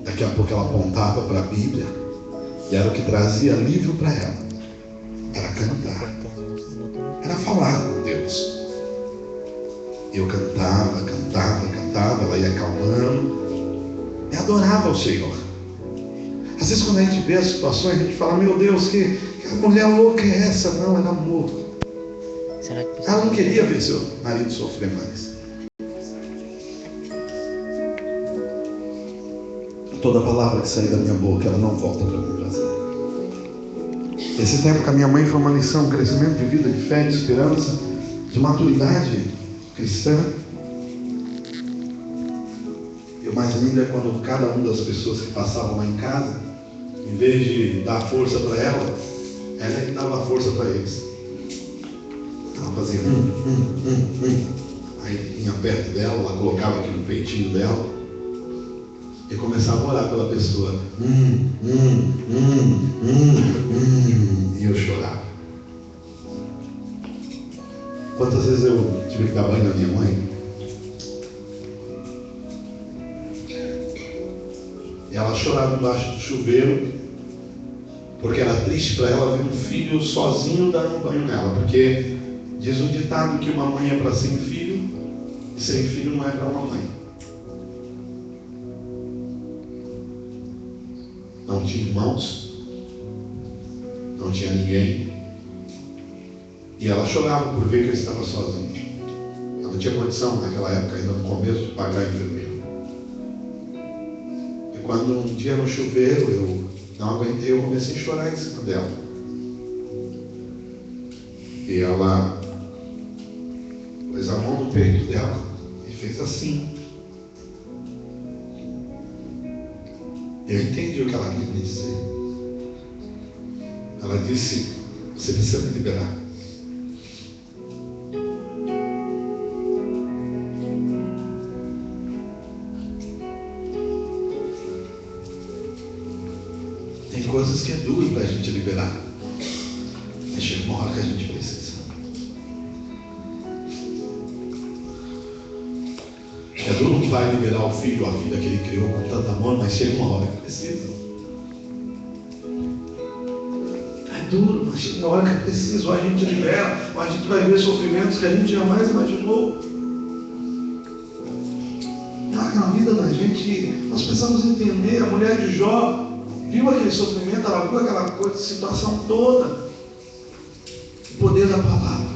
Daqui a pouco ela apontava para a Bíblia, e era o que trazia livro para ela. Era cantar, era falar com Deus. Eu cantava, ela ia acalmando e adorava o Senhor. Às vezes, quando a gente vê as situações, a gente fala: meu Deus, que mulher louca é essa? Não, era amor. Ela não queria ver seu marido sofrer mais. Toda palavra que sair da minha boca, ela não volta para mim prazer. Esse tempo com a minha mãe foi uma lição, um crescimento de vida, de fé, de esperança, de maturidade cristã. E o mais lindo é quando cada uma das pessoas que passavam lá em casa, em vez de dar força para ela é que dava força para eles. Ela fazia aí vinha perto dela, ela colocava aqui no peitinho dela e começava a orar pela pessoa. E eu chorava. Quantas vezes eu tive que dar banho na minha mãe? E ela chorava embaixo do chuveiro, porque era triste para ela ver um filho sozinho dando banho nela. Porque diz o ditado que uma mãe é para sem filho, e sem filho não é para uma mãe. Não tinha irmãos, não tinha ninguém, e ela chorava por ver que ele estava sozinho. Ela não tinha condição naquela época, ainda no começo, de pagar enfermeiro. E quando um dia no chuveiro eu não aguentei, eu comecei a chorar em cima dela. E ela pôs a mão no peito dela e fez assim. Eu entendi o que ela quis me dizer. Ela disse: você precisa me liberar. Tem coisas que é duro para a gente liberar, mas chega uma hora que a gente precisa. É duro um pai liberar o filho ou a filha que ele criou com tanto amor, mas chega uma hora que precisa. É duro, mas chega uma hora que precisa. Ou a gente libera, ou a gente vai ver sofrimentos que a gente jamais imaginou. Na vida da gente, nós precisamos entender. A mulher de Jó viu aquele sofrimento, ela viu aquela coisa, situação toda. O poder da palavra.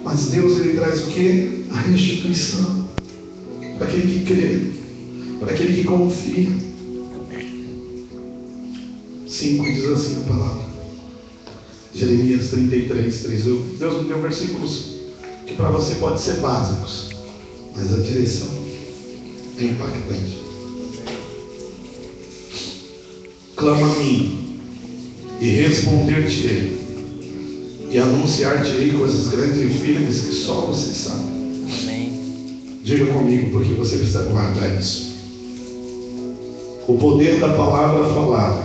Mas Deus, ele traz o quê? A restituição. Para aquele que crê, para aquele que confia. 5 diz assim a palavra. Jeremias 33, 3. Deus me deu versículos que para você pode ser básicos, mas a direção é impactante. Clama a mim e responder-te-ei, e anunciar-te-ei coisas grandes e firmes que só você sabe. Diga comigo, porque você precisa guardar isso. O poder da palavra falada.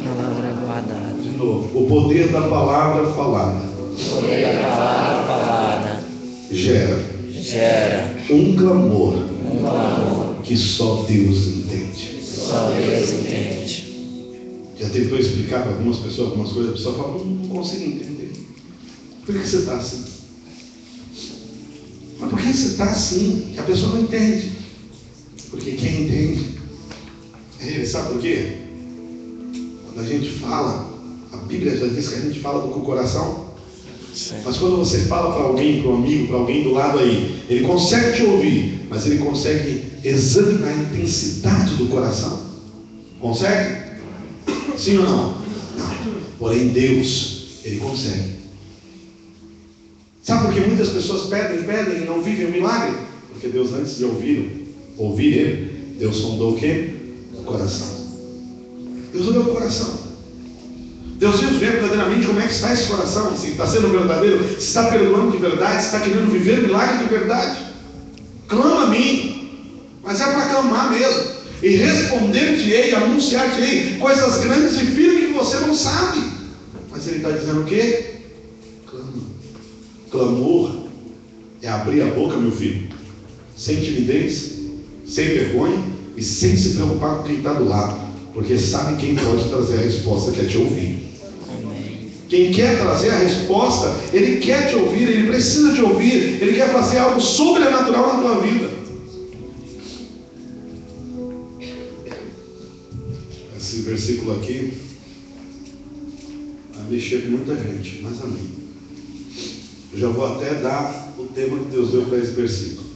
Palavra guardada. De novo. O poder da palavra falada. O poder da palavra falada. Gera um clamor. Que só Deus entende. Só Deus entende. Já tentou explicar para algumas pessoas algumas coisas, a pessoa fala: não consigo entender. Por que você está assim? Mas por que você está assim? A pessoa não entende. Porque quem entende é Ele. Sabe por quê? Quando a gente fala, a Bíblia já diz que a gente fala com o coração. Sim. Mas quando você fala para alguém, para um amigo, para alguém do lado aí, ele consegue te ouvir, mas ele consegue examinar a intensidade do coração. Consegue? Sim ou não? Não. Porém Deus, Ele consegue. Sabe por que muitas pessoas pedem e não vivem o milagre? Porque Deus, antes de ouvir Ele, Deus sondou o quê? O coração. Deus olhou o coração. Deus viu verdadeiramente como é que está esse coração. Se está sendo verdadeiro, se está perdoando de verdade, se está querendo viver o milagre de verdade. Clama a mim. Mas é para clamar mesmo. E responder-te-ei, anunciar-te-ei coisas grandes e firmes que você não sabe. Mas Ele está dizendo o quê? Clama. Clamor é abrir a boca, meu filho, sem timidez, sem vergonha e sem se preocupar com quem está do lado, porque sabe quem pode trazer a resposta, quer te ouvir. Quem quer trazer a resposta, ele quer te ouvir, ele precisa te ouvir, ele quer fazer algo sobrenatural na tua vida. Esse versículo aqui vai mexer com muita gente, mas amém. Eu já vou até dar o tema que Deus deu para esse versículo.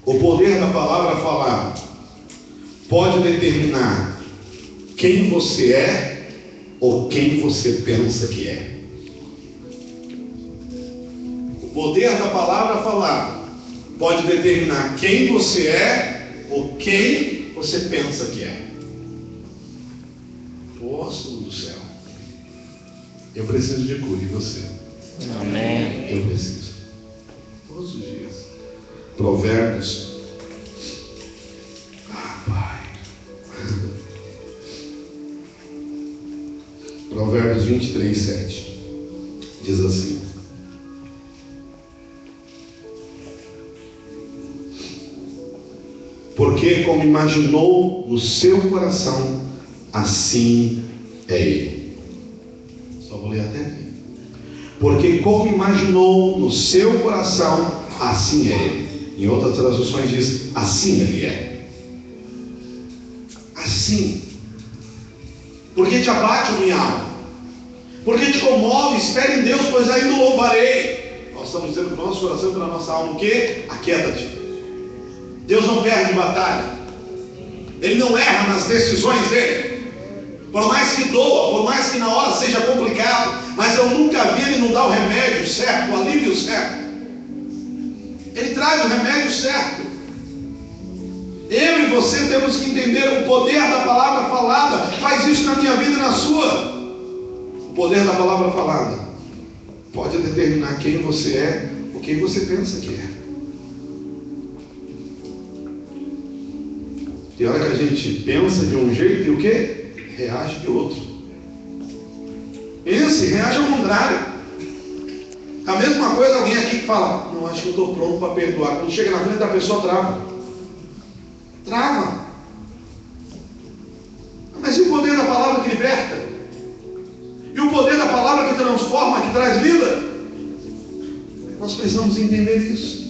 O poder da palavra falada pode determinar quem você é ou quem você pensa que é. O poder da palavra falada pode determinar quem você é ou quem você pensa que é. Poxa do céu, eu preciso de cura em você. Amém. Eu preciso. Todos os dias. Provérbios. Pai. Provérbios 23, 7. Diz assim: porque como imaginou no seu coração, assim é ele. Só vou ler até aqui. Porque como imaginou no seu coração, assim é ele. Em outras traduções diz, assim ele é. Assim. Porque te abate, minha alma. Porque te comove, espere em Deus, pois ainda o louvarei. Nós estamos dizendo para o nosso coração e para a nossa alma o quê? Aquieta-te. Deus não perde batalha. Ele não erra nas decisões dele. Por mais que doa, por mais que na hora seja complicado, mas eu nunca vi ele não dar o remédio certo, o alívio certo. Ele traz o remédio certo. Eu e você temos que entender o poder da palavra falada. Faz isso na minha vida e na sua. O poder da palavra falada pode determinar quem você é ou quem você pensa que é. Tem hora que a gente pensa de um jeito e o quê? Reage de outro. Pense, reage ao contrário. A mesma coisa, alguém aqui que fala, não, acho que eu estou pronto para perdoar. Quando chega na frente da pessoa, trava. Trava. Mas e o poder da palavra que liberta? E o poder da palavra que transforma, que traz vida? Nós precisamos entender isso.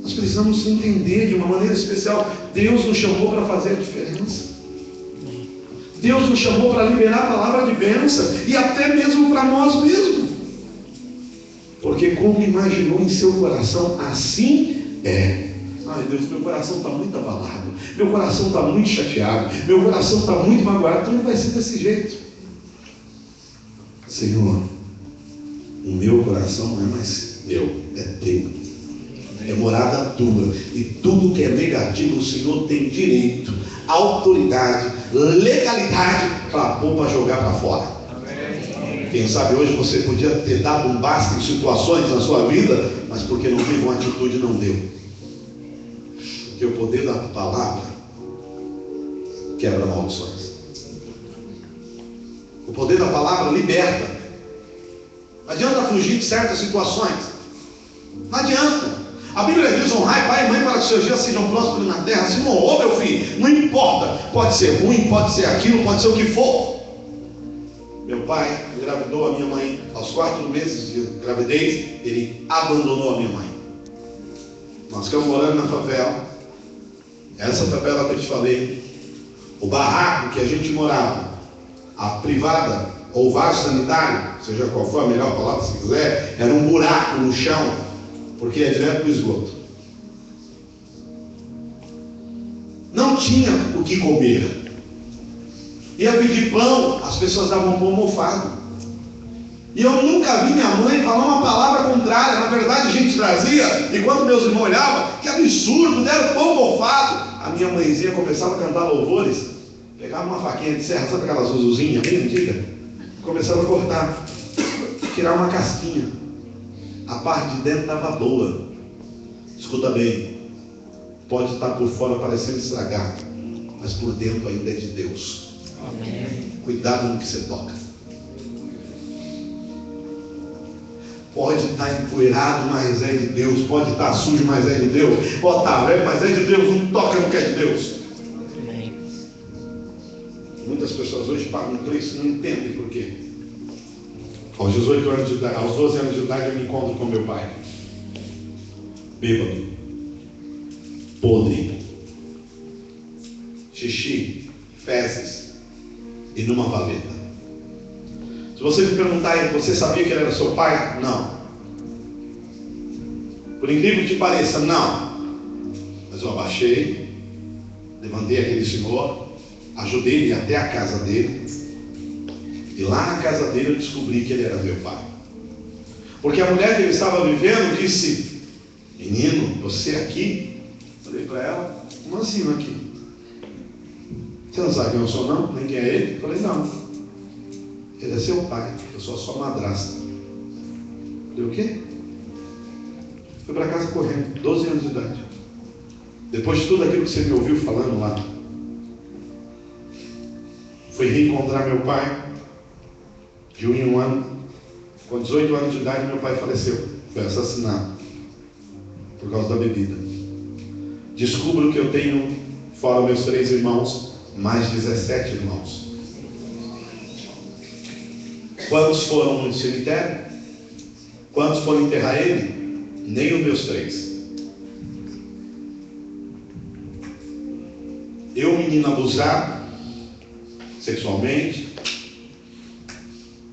Nós precisamos entender de uma maneira especial. Deus nos chamou para fazer a diferença. Deus nos chamou para liberar a palavra de bênção e até mesmo para nós mesmos. Porque como imaginou em seu coração, assim é. Ai Deus, meu coração está muito abalado, meu coração está muito chateado, meu coração está muito magoado. Então não vai ser desse jeito. Senhor, o meu coração não é mais meu, é teu. É morada tua. E tudo que é negativo, o Senhor tem direito, autoridade, legalidade para pôr, para jogar para fora. Amém. Quem sabe hoje você podia ter dado um basta em situações na sua vida, mas porque não teve uma atitude, não deu. Porque o poder da palavra quebra maldições. O poder da palavra liberta. Não adianta fugir de certas situações. Não adianta. A Bíblia diz, honrai pai e mãe para que seus dias sejam prósperos na terra. Se não honrou, meu filho, não importa. Pode ser ruim, pode ser aquilo, pode ser o que for. Meu pai engravidou a minha mãe. Aos 4 meses de gravidez, ele abandonou a minha mãe. Nós ficamos morando na favela. Essa favela que eu te falei. O barraco que a gente morava, a privada, ou vaso sanitário, seja qual for a melhor palavra se quiser, era um buraco no chão, porque é direto para o esgoto. Não tinha o que comer. Ia pedir pão, as pessoas davam pão mofado. E eu nunca vi minha mãe falar uma palavra contrária. Na verdade, a gente trazia, e quando meus irmãos olhavam, que absurdo, deram pão mofado. A minha mãezinha começava a cantar louvores, pegava uma faquinha de serra, sabe aquelas uzuzinhas bem antigas? Começava a cortar, tirar uma casquinha. A parte de dentro estava boa. Escuta bem, pode estar por fora parecendo estragado, mas por dentro ainda é de Deus. Amém. Cuidado no que você toca. Pode estar empoeirado, mas é de Deus. Pode estar sujo, mas é de Deus. Pode estar velho, mas é de Deus. Não toca no que é de Deus. Amém. Muitas pessoas hoje pagam por isso e não entendem por quê. Aos 18 anos de idade, aos 12 anos de idade, eu me encontro com meu pai. Bêbado. Podre. Xixi. Fezes. E numa valeta. Se você me perguntar, você sabia que ele era seu pai? Não. Por incrível que pareça, não. Mas eu abaixei, levantei aquele senhor, ajudei ele até a casa dele. E lá na casa dele eu descobri que ele era meu pai. Porque a mulher que ele estava vivendo disse: menino, você aqui? Falei para ela: como assim aqui? Você não sabe quem eu sou não? Nem quem é ele? Falei: não. Ele é seu pai, eu sou a sua madrasta. Falei: o quê? Fui para casa correndo, 12 anos de idade. Depois de tudo aquilo que você me ouviu falando lá, fui reencontrar meu pai. De 1 em 1 ano, com 18 anos de idade, meu pai faleceu. Foi assassinado por causa da bebida. Descubro que eu tenho, fora meus 3 irmãos, mais 17 irmãos. Quantos foram no cemitério? Quantos foram enterrar ele? Nem os meus 3. Eu, menino abusado sexualmente.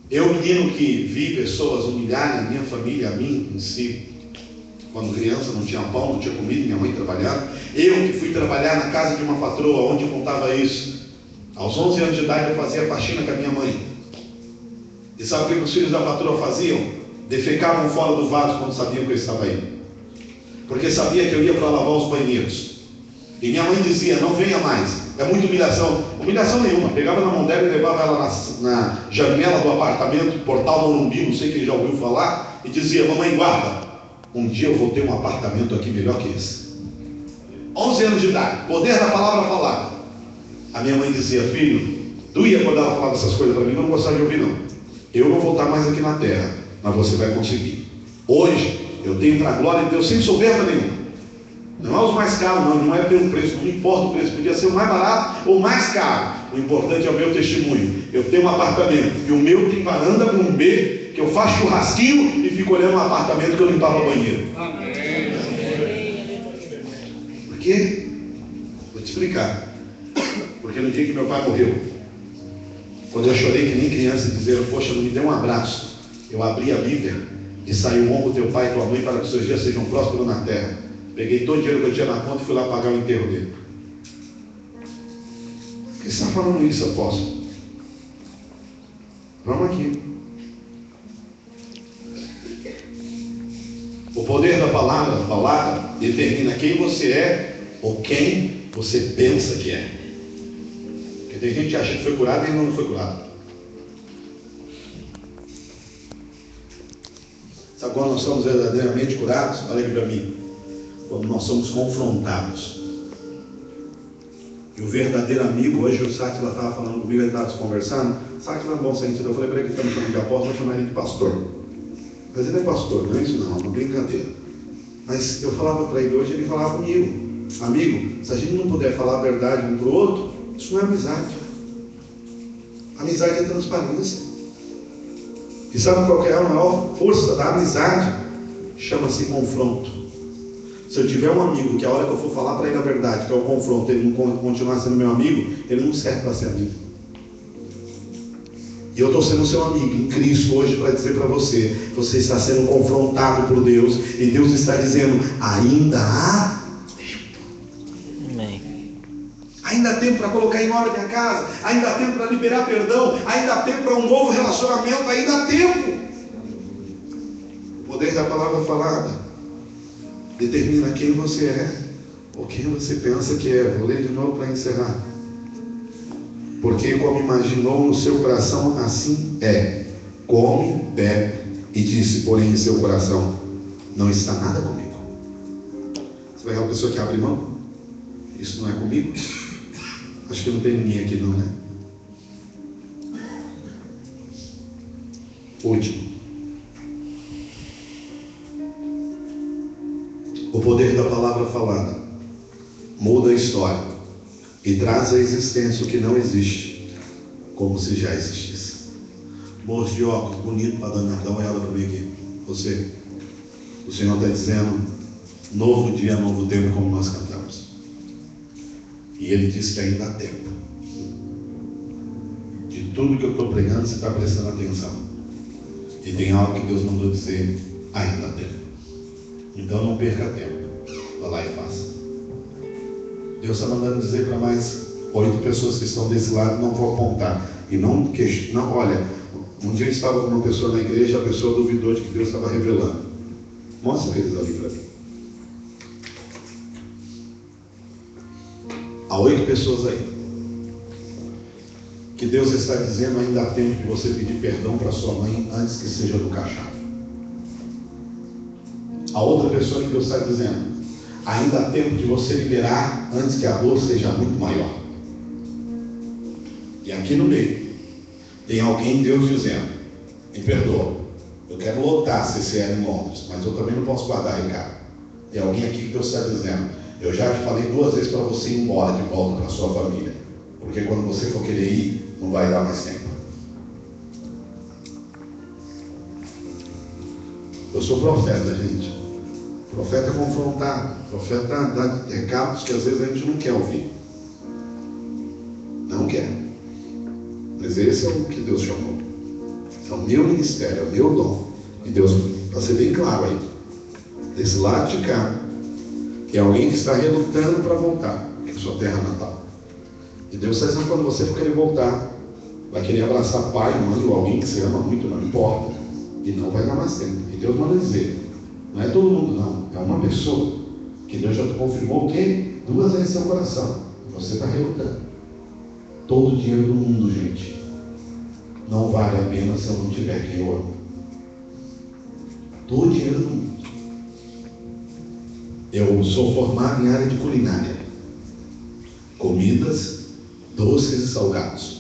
Eu, menino que vi pessoas humilharem a minha família, a mim em si. Quando criança não tinha pão, não tinha comida, minha mãe trabalhando. Eu que fui trabalhar na casa de uma patroa, onde eu contava isso. Aos 11 anos de idade eu fazia faxina com a minha mãe. E sabe o que os filhos da patroa faziam? Defecavam fora do vaso quando sabiam que eu estava aí. Porque sabia que eu ia para lavar os banheiros. E minha mãe dizia: não venha mais. É muita humilhação. Humilhação nenhuma. Pegava na mão dela e levava ela na janela do apartamento, portal do Morumbi, não sei quem já ouviu falar, e dizia: mamãe, guarda. Um dia eu vou ter um apartamento aqui melhor que esse. 11 anos de idade. Poder da palavra falada. A minha mãe dizia: filho, doía quando ela falava essas coisas para mim, eu não gostava de ouvir não. Eu não vou estar mais aqui na terra, mas você vai conseguir. Hoje, eu tenho para a glória de Deus sem soberba nenhuma. Não é os mais caros, não é pelo preço, não importa o preço, podia ser o mais barato ou o mais caro. O importante é o meu testemunho. Eu tenho um apartamento, e o meu tem varanda com um B, que eu faço churrasquinho e fico olhando um apartamento que eu limpava o banheiro. Por quê? Vou te explicar. Porque no dia que meu pai morreu, quando eu chorei que nem criança e dizer: poxa, não me dê um abraço, eu abri a Bíblia e saiu: honra o teu pai e tua mãe para que os seus dias sejam prósperos na terra. Peguei todo o dinheiro que eu tinha na conta e fui lá pagar o enterro dele. Por que você está falando isso, apóstolo? Vamos aqui. O poder da palavra determina quem você é ou quem você pensa que é. Porque tem gente que acha que foi curado e não foi curado. Sabe quando nós somos verdadeiramente curados? Olha aqui para mim. Quando nós somos confrontados. E o verdadeiro amigo, hoje o Sátila estava falando comigo, ele estava conversando. Sátila é um bom sentido. Eu falei para ele que estamos chamando de apóstolo, vou chamar ele de pastor. Mas ele é pastor, não é isso não, é uma brincadeira. Mas eu falava para ele hoje, ele falava comigo: amigo, se a gente não puder falar a verdade um para o outro, isso não é amizade. Amizade é transparência. E sabe qual é a maior força da amizade? Chama-se confronto. Se eu tiver um amigo que a hora que eu for falar para ele a verdade, que é o confronto, ele não continuar sendo meu amigo, ele não serve para ser amigo. E eu estou sendo seu amigo em Cristo hoje para dizer para você: você está sendo confrontado por Deus, e Deus está dizendo: ainda há tempo. Amém. Ainda há tempo para colocar em ordem a casa, ainda há tempo para liberar perdão, ainda há tempo para um novo relacionamento, ainda há tempo. O poder da palavra falada determina quem você é ou quem você pensa que é. Vou ler de novo para encerrar. Porque como imaginou no seu coração, assim é. Come, bebe e disse, porém, em seu coração: não está nada comigo. Você vai ver uma pessoa que abre mão? Isso não é comigo? Acho que não tem ninguém aqui não, né? Último. muda a história e traz à existência o que não existe, como se já existisse. Moço de óculos, bonito para danar, dá uma olhada comigo aqui. Você, o Senhor está dizendo, novo dia, novo tempo, como nós cantamos. E Ele diz que ainda há tempo. De tudo que eu estou pregando, você está prestando atenção. E tem algo que Deus mandou dizer, ainda há tempo. Então não perca tempo. Vá lá e faça. Deus está mandando dizer para mais 8 pessoas que estão desse lado, não vou apontar. E não, olha, um dia eu estava com uma pessoa na igreja, a pessoa duvidou de que Deus estava revelando. Mostra eles ali para mim. Há 8 pessoas aí. Que Deus está dizendo, ainda há tempo de você pedir perdão para sua mãe antes que seja do cachado. A outra pessoa que Deus está dizendo, ainda há tempo de você liberar antes que a dor seja muito maior. E aqui no meio, tem alguém, Deus dizendo, me perdoa, eu quero lotar a CCL em Londres, mas eu também não posso guardar recado. Tem alguém aqui que Deus está dizendo, eu já te falei 2 vezes para você ir embora de volta para a sua família, porque quando você for querer ir, não vai dar mais tempo. Eu sou profeta, gente. Profeta é confrontar, profeta dá recados que às vezes a gente não quer ouvir. Não quer. Mas esse é o que Deus chamou. É o meu ministério, é o meu dom. E Deus, para ser bem claro aí, desse lado de cá, é alguém que está relutando para voltar para sua terra natal. E Deus está dizendo, quando você for querer voltar, vai querer abraçar pai, mãe ou alguém que você ama muito, não importa. E não vai dar mais tempo. E Deus manda dizer, não é todo mundo não, é uma pessoa que Deus já confirmou o quê? 2 vezes seu coração. Você está relutando. Todo o dinheiro do mundo, gente, não vale a pena se eu não tiver quem eu amo. Todo o dinheiro do mundo. Eu sou formado em área de culinária. Comidas, doces e salgados.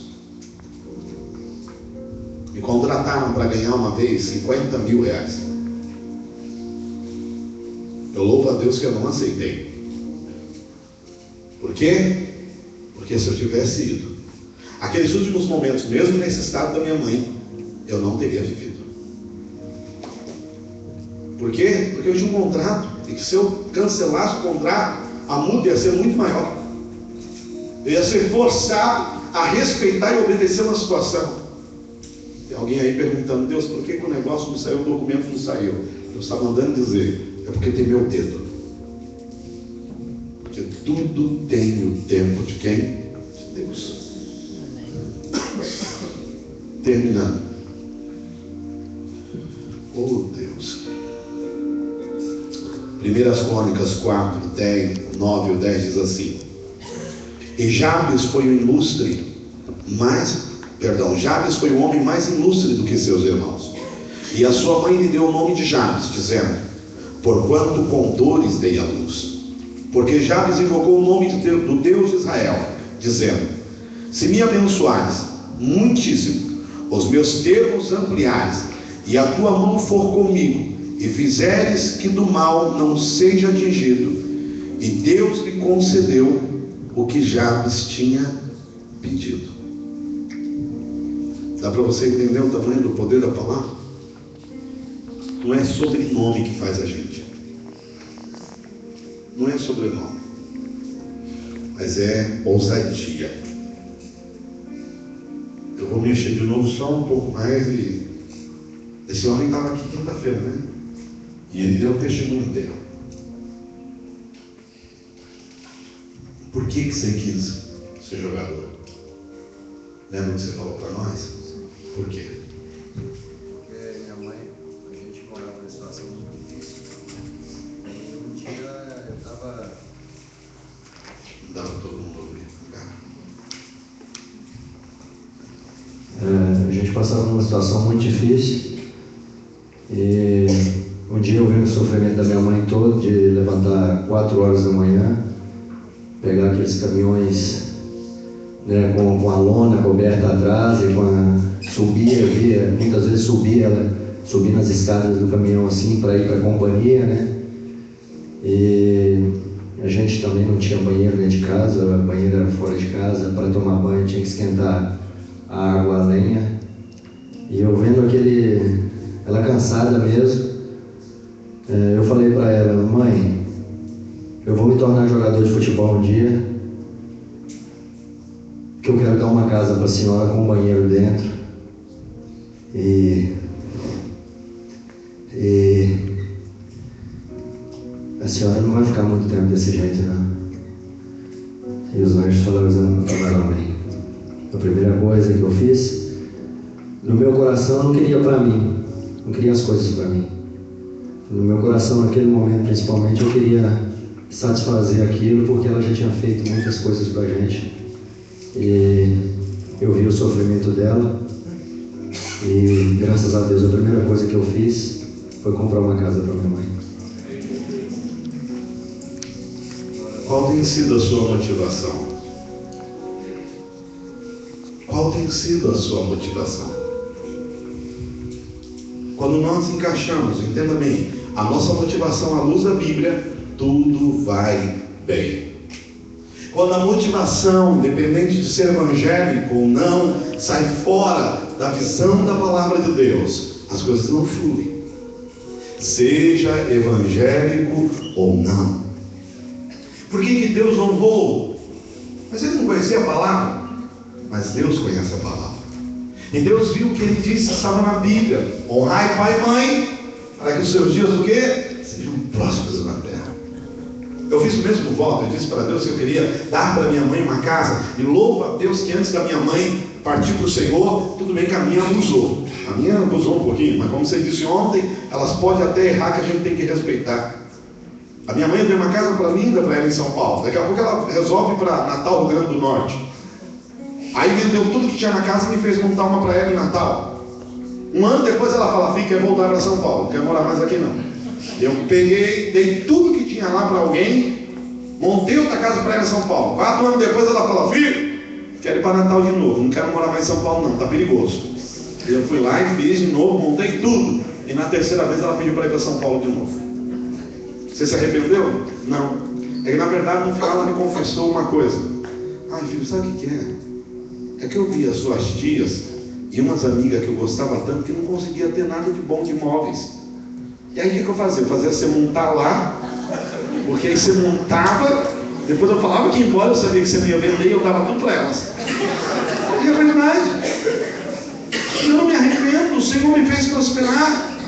Me contrataram para ganhar uma vez 50 mil reais. Eu louvo a Deus que eu não aceitei. Por quê? Porque se eu tivesse ido, aqueles últimos momentos, mesmo nesse estado da minha mãe, eu não teria vivido. Por quê? Porque eu tinha um contrato, e que se eu cancelasse o contrato, a multa ia ser muito maior. Eu ia ser forçado a respeitar e obedecer uma situação. Tem alguém aí perguntando, Deus, por que o negócio não saiu, o documento não saiu? Deus está mandando dizer, é porque tem meu dedo. Porque tudo tem o tempo de quem? De Deus. Terminando. Oh Deus. 1 Crônicas 4, 9 ou 10 diz assim. E Jabes foi o Jabes foi o homem mais ilustre do que seus irmãos. E a sua mãe lhe deu o nome de Jabes, dizendo, porquanto com dores dei a luz. Porque Jabes invocou o nome do Deus de Israel, dizendo, se me abençoares muitíssimo, os meus termos ampliares, e a tua mão for comigo, e fizeres que do mal não seja atingido, e Deus lhe concedeu o que Jabes tinha pedido. Dá para você entender o tamanho do poder da palavra? Não é sobrenome que faz a gente. Não é sobrenome. Mas é ousadia. Eu vou mexer de novo só um pouco mais e... Esse homem estava aqui quinta-feira, né? E ele deu o testemunho dele. Por que você quis ser jogador? Lembra que você falou para nós? Por quê? Porque minha mãe, a gente morava numa situação muito difícil. E um dia eu estava... Não dá para todo mundo ouvir. A gente passava numa situação muito difícil. E um dia eu vi o sofrimento da minha mãe todo, de levantar 4 horas da manhã, pegar aqueles caminhões, né, com a lona coberta atrás e subia, muitas vezes subia nas escadas do caminhão assim para ir para a companhia, né? E A gente também não tinha banheiro dentro de casa, banheiro era fora de casa. Para tomar banho tinha que esquentar a água, a lenha. E eu vendo ela cansada mesmo, eu falei para ela: mãe, eu vou me tornar jogador de futebol um dia, que eu quero dar uma casa para a senhora com um banheiro dentro. E a senhora não vai ficar muito tempo desse jeito, não. E os anjos falaram amém. A primeira coisa que eu fiz, no meu coração eu não queria para mim, não queria as coisas para mim. No meu coração, naquele momento principalmente, eu queria satisfazer aquilo, porque ela já tinha feito muitas coisas para a gente. E eu vi o sofrimento dela. E graças a Deus, a primeira coisa que eu fiz foi comprar uma casa para minha mãe. Qual tem sido a sua motivação? Qual tem sido a sua motivação? Quando nós encaixamos, entenda bem, a nossa motivação à luz da Bíblia, tudo vai bem. Quando a motivação, independente de ser evangélico ou não, sai fora da visão da palavra de Deus, as coisas não fluem. Seja evangélico ou não. Por que Deus honrou? Mas ele não conhecia a palavra. Mas Deus conhece a palavra. E Deus viu o que ele disse, estava na Bíblia: honrai pai e mãe, para que os seus dias o quê? Sejam prósperos na terra. Eu fiz o mesmo voto, eu disse para Deus que eu queria dar para minha mãe uma casa. E louvo a Deus que antes da minha mãe partir para o Senhor, tudo bem que a minha abusou. A minha abusou um pouquinho, mas como você disse ontem, elas podem até errar, que a gente tem que respeitar. A minha mãe deu uma casa linda para ela em São Paulo. Daqui a pouco ela resolve para Natal, Rio Grande do Norte. Aí vendeu tudo que tinha na casa e me fez montar uma para ela em Natal. Um ano depois ela fala: filho, quer voltar para São Paulo, não quer morar mais aqui não. Eu peguei, dei tudo que tinha lá para alguém, montei outra casa para ela em São Paulo. 4 anos depois ela fala: filho, quero ir para Natal de novo, não quero morar mais em São Paulo não, está perigoso. Eu fui lá e fiz de novo, montei tudo. E na terceira vez ela pediu para ir para São Paulo de novo. Você se arrependeu? Não. É que na verdade no final ela me confessou uma coisa: ai filho, sabe o que é? É que eu vi as suas tias e umas amigas que eu gostava tanto que não conseguia ter nada de bom de imóveis. E aí o que eu fazia? Eu fazia você montar lá, porque aí você montava, depois eu falava que ia embora, eu sabia que você não ia vender e eu dava tudo para elas. E é verdade. Eu não me arrependo, o Senhor me fez prosperar.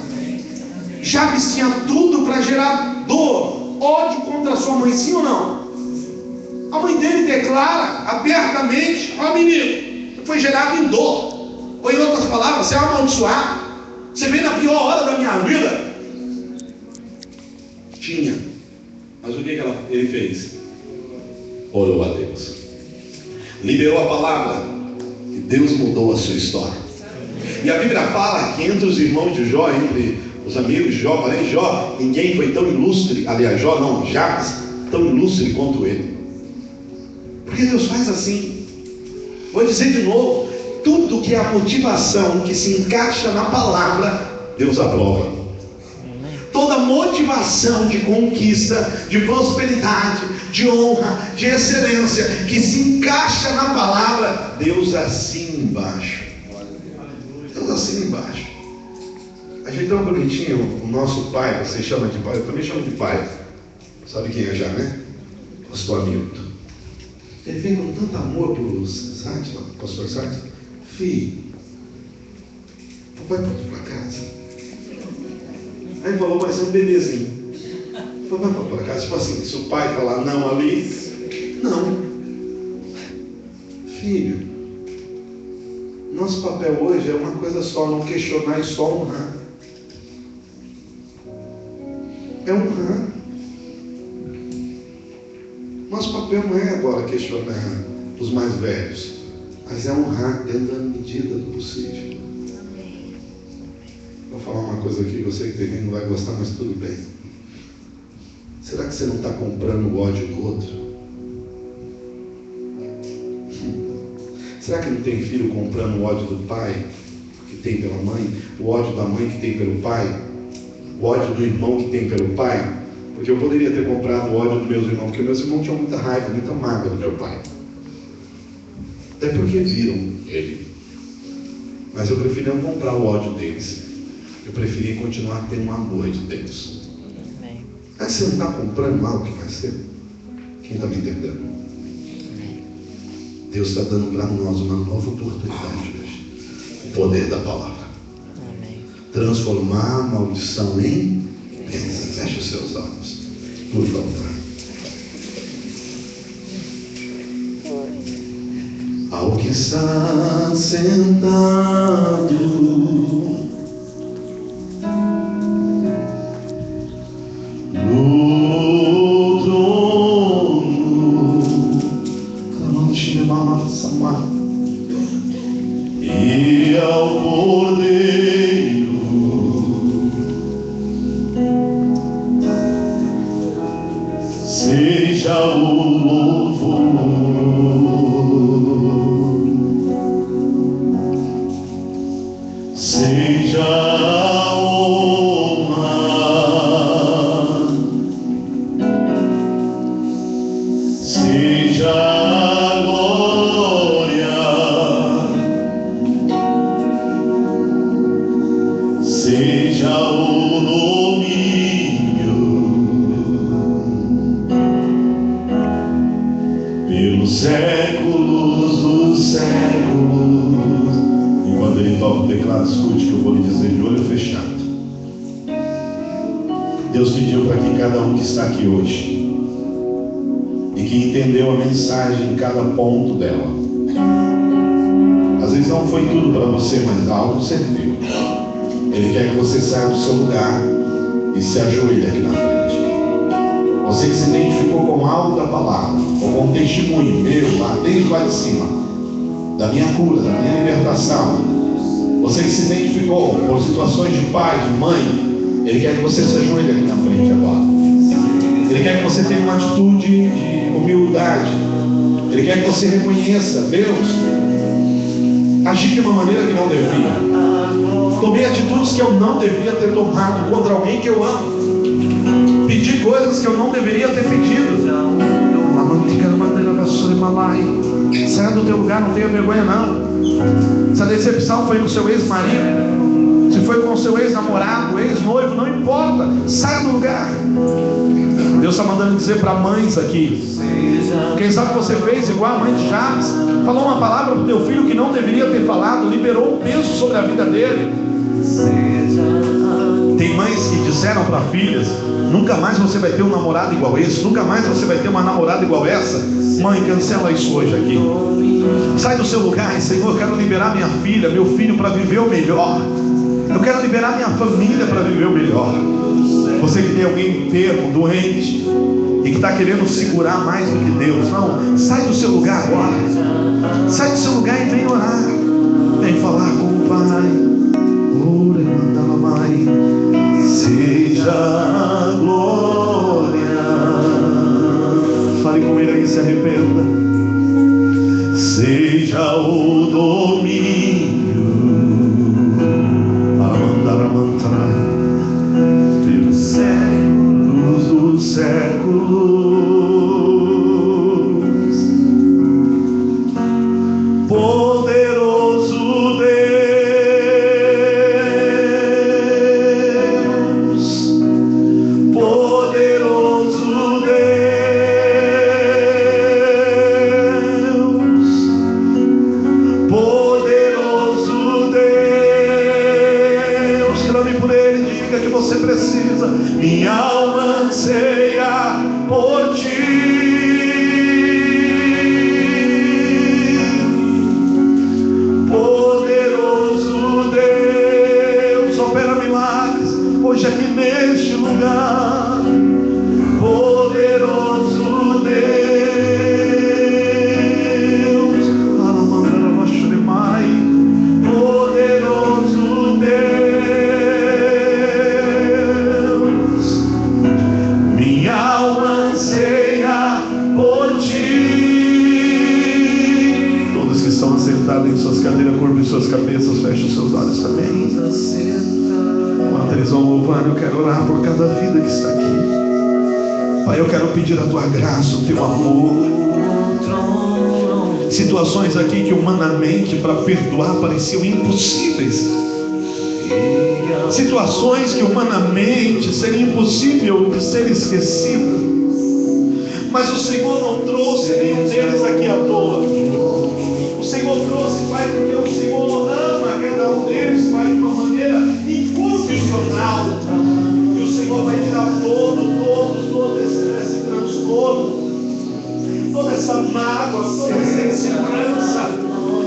Jabes tinha tudo para gerar dor, ódio contra a sua mãe, sim ou não? A mãe dele declara abertamente: ó menino, foi gerado em dor. Ou em outras palavras, você é amaldiçoado. Você veio na pior hora da minha vida. Tinha. Mas o que ele fez? Orou a Deus. Liberou a palavra. E Deus mudou a sua história. E a Bíblia fala que entre os irmãos de Jó, entre os amigos de Jó, parentes de Jó, ninguém foi tão ilustre, aliás, Jó não, Jabes, tão ilustre quanto ele. Porque Deus faz assim. Vou dizer de novo: tudo que é a motivação que se encaixa na palavra, Deus aprova. Toda motivação de conquista, de prosperidade, de honra, de excelência, que se encaixa na palavra, Deus assina embaixo. Deus assina embaixo. A gente é tão bonitinho, o nosso pai, você chama de pai, eu também chamo de pai. Sabe quem é já, né? Pastor Hamilton. Ele vem com tanto amor para o pastor Sartre. Filho, papai pode ir para casa? Aí falou: mas é um bebezinho. Papai pode ir para casa? Tipo assim, se o pai falar não ali, não. Filho, nosso papel hoje é uma coisa só: não questionar e só honrar. É honrar. Nosso papel não é agora questionar os mais velhos, mas é honrar dentro da medida do possível. Vou falar uma coisa aqui, você que não vai gostar, mas tudo bem. Será que você não está comprando o ódio do outro? Será que não tem filho comprando o ódio do pai que tem pela mãe, o ódio da mãe que tem pelo pai, o ódio do irmão que tem pelo pai? Porque eu poderia ter comprado o ódio dos meus irmãos, porque meus irmãos tinham muita raiva, muita mágoa do meu pai. Até porque viram ele. Mas eu preferi não comprar o ódio deles. Eu preferi continuar tendo um amor de Deus. Mas você não está comprando algo que vai ser? Quem está me entendendo? Deus está dando para nós uma nova oportunidade hoje. O poder da palavra. Transformar a maldição em bênção. Feche os seus olhos, por favor. Ao que está sentado no trono, e ao Cordeiro, seja o louvor, seja a honra, seja a glória, seja o domínio pelos séculos dos séculos. Enquanto ele toca o teclado, escute que eu vou lhe dizer de olho fechado. Deus pediu para que cada um que está aqui hoje e que entendeu a mensagem em cada ponto dela, às vezes não foi tudo para você, mas algo serviu. Ele quer que você saia do seu lugar e se ajoelhe aqui na frente. Você que se identificou com algo da palavra, ou com um testemunho meu, lá desde lá de cima, da minha cura, da minha libertação. Você que se identificou por situações de pai, de mãe, Ele quer que você se ajoelhe aqui na frente agora. Ele quer que você tenha uma atitude de humildade. Ele quer que você reconheça: Deus, agi de uma maneira que não devia. Tomei atitudes que eu não devia ter tomado contra alguém que eu amo. Pedi coisas que eu não deveria ter pedido. Saia do teu lugar, não tenha vergonha não. Se a decepção foi com o seu ex-marido, se foi com o seu ex-namorado, ex-noivo, não importa, saia do lugar. Deus está mandando dizer para mães aqui: quem sabe você fez igual a mãe de Jabes, falou uma palavra para o teu filho que não deveria ter falado, liberou um peso sobre a vida dele. Tem mães que disseram para filhas: nunca mais você vai ter um namorado igual esse, nunca mais você vai ter uma namorada igual essa. Mãe, cancela isso hoje aqui. Sai do seu lugar: Senhor, eu quero liberar minha filha, meu filho para viver o melhor. Eu quero liberar minha família para viver o melhor. Você que tem alguém enfermo, doente, e que está querendo segurar mais do que Deus, não, sai do seu lugar agora. Sai do seu lugar e vem orar. Vem falar com o Pai. Seja a glória. Fale com Ele aí, se arrependa. Seja o domínio pelos séculos dos séculos. Poderoso Deus, poderoso Deus, poderoso Deus. Clame por Ele, diga que você precisa. Minha alma anseia por Ti. Hoje aqui neste lugar, poderoso Deus, poderoso Deus, minha alma anseia por Ti. Todos que estão assentados em suas cadeiras, curvam em suas cabeças, fechem os seus olhos também. Enquanto eles vão louvando, eu quero orar por cada vida que está aqui. Pai, eu quero pedir a tua graça, o teu amor. Situações aqui que humanamente para perdoar pareciam impossíveis. Situações que humanamente seria impossível de ser esquecidas. Mas o Senhor não trouxe nenhum deles aqui à toa. O Senhor trouxe, Pai, porque o Senhor ama cada um deles, Pai, de uma maneira incondicional. E o Senhor vai tirar todo esse transtorno, toda essa mágoa, toda essa insegurança,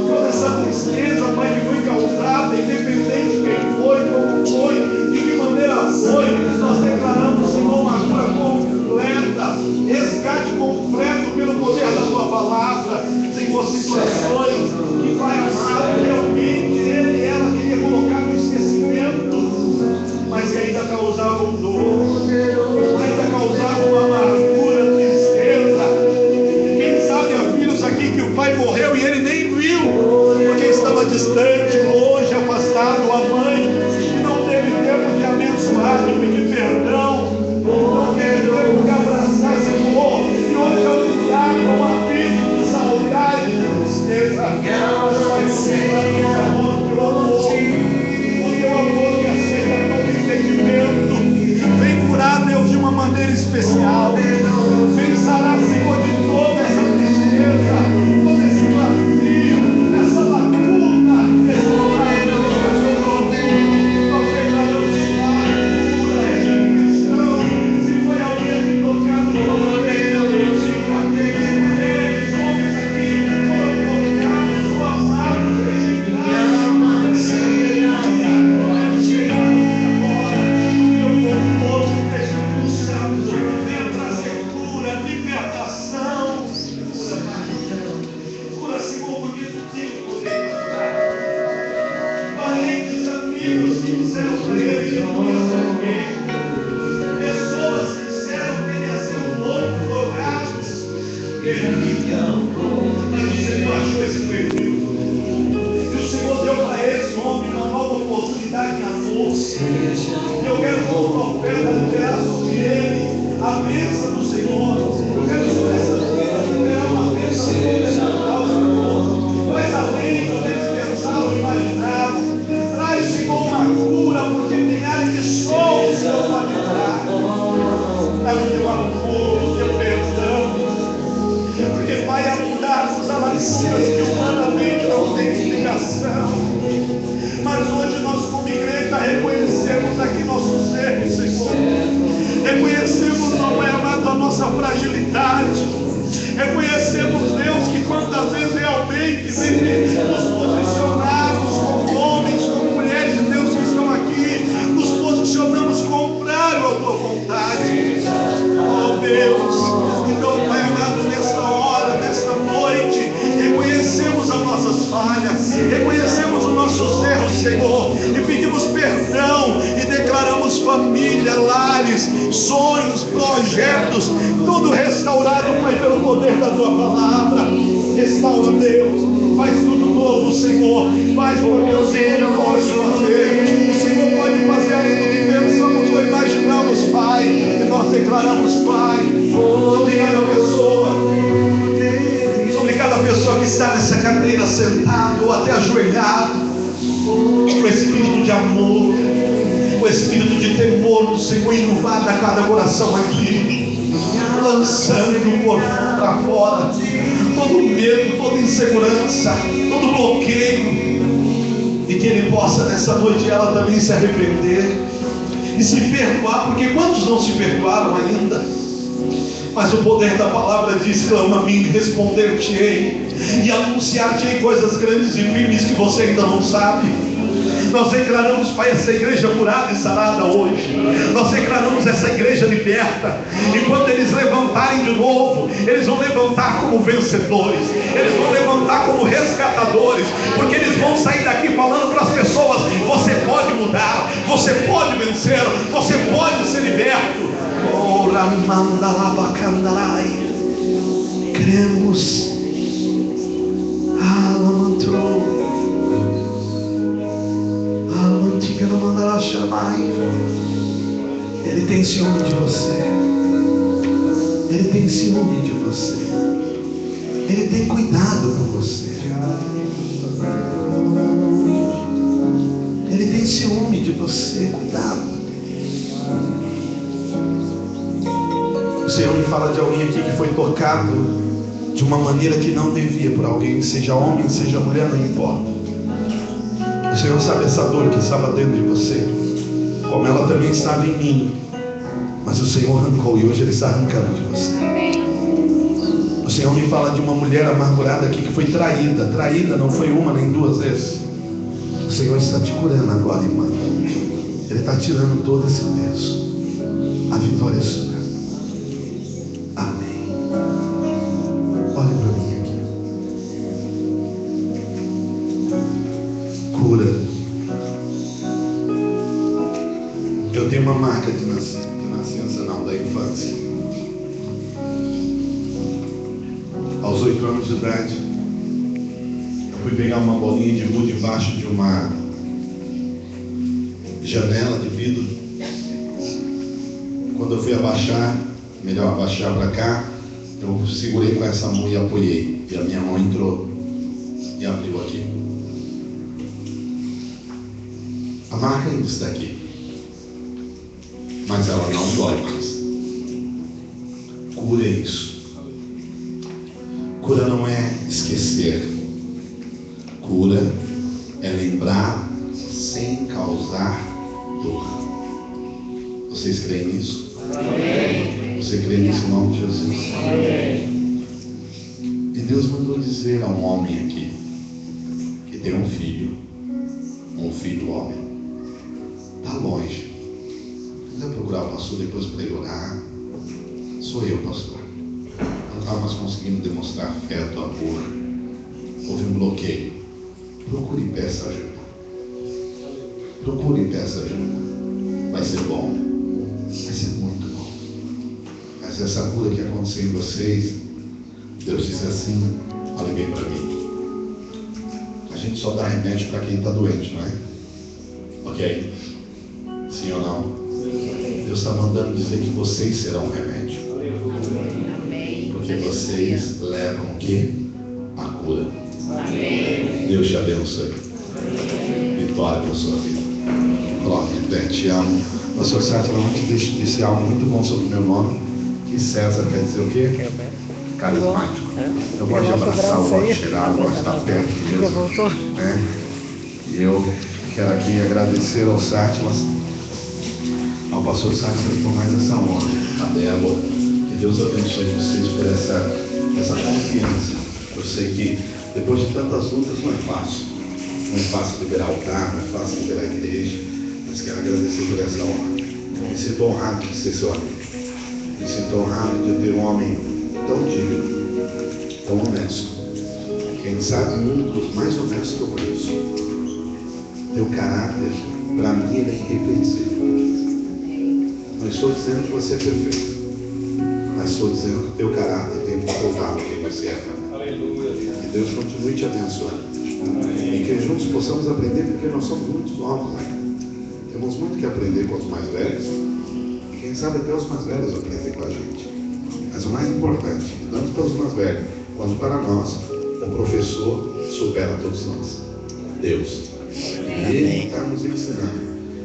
toda essa tristeza, Pai, que foi causada, independente de quem foi, como foi, de que maneira foi. Nós declaramos, Senhor, uma cura completa, resgate completo pelo poder da tua palavra. Senhor, situações que, Pai amado, realmente ele e ela queria colocar no esquecimento, mas que ainda causavam dor, ainda causavam amargura, tristeza. Quem sabe há filhos aqui que o pai morreu e ele nem viu, porque estava distante, longe, afastado. A mãe que não teve tempo de abençoar, de pedir perdão, não teve tempo de abraçar, Senhor, e hoje ao lidar com uma vida de saudade, de tristeza, vai ser o amor, teu amor, o teu amor que aceita todo entendimento. Vem curar, Deus, de uma maneira especial. Vem sarar, Senhor, de toda essa tristeza, todo esse vazio, essa lacuna, esse vazio. Nós declaramos cura, restituição. Se foi alguém que tocado no maneira, Deus, aqueles homens aqui foram tocados, o amado, rejeitados, venha trazer cura, libertação. Cura, Senhor, porque tu tem poder de curar. Parentes, amigos que disseram para ele que não ia ser alguém. Pessoas que disseram que ele ia ser um louco, drogados. Mas você não achou esse perfil. E o Senhor deu para esse homem uma nova oportunidade de amor. Eu quero, como profeta, liberar sobre ele a bênção do Senhor. Eu quero sobre essa vida liberar uma bênção sobrenatural, Senhor. Mas além do que eles pensaram e imaginavam, traz, Senhor, uma cura, porque tem área que só o Senhor pode curar. Traz o teu amor, o teu perdão. Porque vai anularmos a lacunas que humanamente não tem explicação. Mas hoje nós, como igreja, reconhecemos aqui nossos erros, Senhor. Reconhecemos, não é amado, a nossa fragilidade. Reconhecemos, Deus, que quantas vezes realmente nos posicionamos como homens, como mulheres de Deus que estão aqui, nos posicionamos contrário à tua vontade. Oh Deus, então, Pai amado, nesta hora, nesta noite, reconhecemos as nossas falhas, reconhecemos os nossos erros, Senhor, e pedimos perdão e declaramos família, lares, sonhos, projetos, tudo restaurado, Pai, pelo poder da tua palavra. Restaura, Deus, faz tudo novo, Senhor, faz porque o Senhor não pode fazer. O Senhor pode fazer aquilo que pensamos ou imaginamos, Pai, e nós declaramos, Pai, sobre cada pessoa que está nessa cadeira sentado ou até ajoelhado, o espírito de amor, o espírito de temor do Senhor invada cada coração aqui, lançando por para fora todo medo, toda insegurança, todo bloqueio, e que ele possa nessa noite ela também se arrepender e se perdoar, porque quantos não se perdoaram ainda? Mas o poder da palavra diz: clama a mim, responder-te-ei e anunciar-te-ei coisas grandes e firmes que você ainda não sabe. Nós declaramos, Pai, essa igreja curada e sarada hoje. Nós declaramos essa igreja liberta. E quando eles levantarem de novo, eles vão levantar como vencedores. Eles vão levantar como resgatadores. Porque eles vão sair daqui falando para as pessoas: você pode mudar, você pode vencer, você pode ser liberto. Oh, Ramandalabacandarai. Cremos. Alamantrou. Ele tem ciúme de você. Ele tem ciúme de você. Ele tem cuidado por você. Ele tem ciúme de você. Cuidado. O Senhor me fala de alguém aqui que foi tocado de uma maneira que não devia por alguém, seja homem, seja mulher, não importa. O Senhor sabe essa dor que estava dentro de você, como ela também estava em mim. Mas o Senhor arrancou e hoje Ele está arrancando de você. O Senhor me fala de uma mulher amargurada aqui que foi traída. Traída não foi uma nem duas vezes. O Senhor está te curando agora, irmã. Ele está tirando todo esse peso. A vitória é sua. Amém. Olhe para mim aqui. Cura. Eu tenho uma marca de nascença, não, da infância. Aos 8 anos de idade, eu fui pegar uma bolinha de gude debaixo de uma janela de vidro. Quando eu fui abaixar, melhor abaixar para cá, eu segurei com essa mão e apoiei. E a minha mão entrou e abriu aqui. A marca ainda está aqui, mas ela não dói mais. Cura é isso. Cura não é esquecer. Cura é lembrar sem causar dor. Vocês creem nisso? Amém. Você crê nisso em nome de Jesus? Amém. E Deus mandou dizer a um homem aqui que tem um filho homem. Está longe. Se quiser procurar o pastor depois para ele orar, sou eu, pastor. Não estava mais conseguindo demonstrar afeto, amor. Houve um bloqueio. Procure e peça ajuda. Procure e peça ajuda. Vai ser bom. Vai ser muito bom. Mas essa cura que aconteceu em vocês, Deus disse assim: olha bem para mim. A gente só dá remédio para quem está doente, não é? Ok? Sim ou não? Deus está mandando dizer que vocês serão o remédio. Porque vocês levam o quê? A cura. Deus te abençoe. Vitória para a sua vida. Coloque de pé, te amo. Pastor Sátila, antes disse algo muito bom sobre o meu nome, que César quer dizer o quê? Carismático. Eu gosto de abraçar, eu gosto de cheirar, eu gosto de estar perto de Jesus. E eu quero aqui agradecer ao Sátilas, ao pastor Sátilas por mais essa honra, a Débora. Que Deus abençoe vocês por essa confiança. Eu sei que depois de tantas lutas não é fácil. Não é fácil liberar o carro, não é fácil liberar a igreja. Mas quero agradecer por essa honra. Me sinto honrado de ser seu amigo. Me sinto honrado de ter um homem tão digno, tão honesto. Quem sabe um dos mais honestos que eu conheço. Teu caráter, para mim, ele é irrepreensível. Não estou dizendo que você é perfeito, mas estou dizendo que teu caráter tem que provar quem você é. Que Deus continue te abençoando. E que juntos possamos aprender, porque nós somos muito novos, né? Temos muito que aprender com os mais velhos. E quem sabe até os mais velhos aprendem com a gente. Mas o mais importante, tanto para os mais velhos, quanto para nós, o professor supera todos nós. Deus. E Ele está nos ensinando.